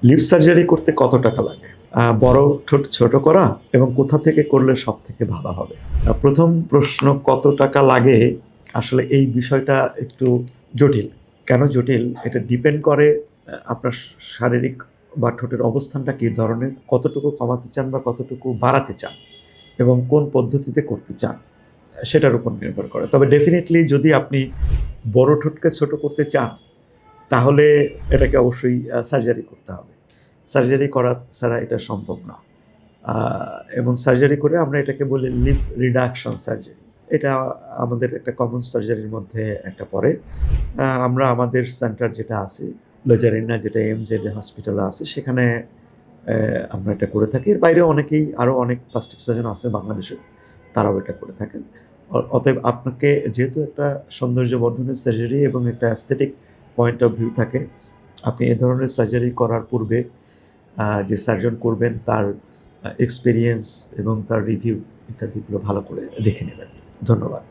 Lip surgery করতে কত টাকা লাগে? বড় ঠোঁট ছোট করা এবং কোথা থেকে করলে সবথেকে ভালো হবে? প্রথম প্রশ্ন কত টাকা লাগে? আসলে এই বিষয়টা একটু জটিল। কেন জটিল? এটা ডিপেন্ড করে আপনার শারীরিক বা ঠোঁটের অবস্থানটা কি ধরনের, কতটুকু কমাতে চান বা কতটুকু বাড়াতে চান এবং কোন পদ্ধতিতে করতে চান, সেটার উপর নির্ভর করে। তবে ডেফিনিটলি যদি আপনি বড় ঠোঁটকে ছোট করতে চান, তাহলে এটাকে অবশ্যই সার্জারি করতে হবে। সার্জারি করা ছাড়া এটা সম্ভব না। আ এবং সার্জারি করে আমরা এটাকে বলি লিপ রিডাকশন সার্জারি। এটা আমাদের একটা কমন সার্জারির মধ্যে একটা পড়ে। আমরা আমাদের সেন্টার যেটা আছে, লেজারিনা যেটা এমজেড হসপিটালে আছে, সেখানে আমরা এটা করে থাকি। এর বাইরেও অনেকেই আরও অনেক প্লাস্টিক সার্জন আছে বাংলাদেশে, তারাও এটা করে থাকেন। অতএব আপনাকে যেহেতু একটা সৌন্দর্য বর্ধনের সার্জারি এবং একটা অ্যাস্থেটিক পয়েন্ট অফ ভিউ থাকে, আপনি এ ধরনের সার্জারি করার পূর্বে যে সার্জন করবেন তার এক্সপেরিয়েন্স এবং তার রিভিউ ইত্যাদিগুলো ভালো করে দেখে নেবেন। ধন্যবাদ।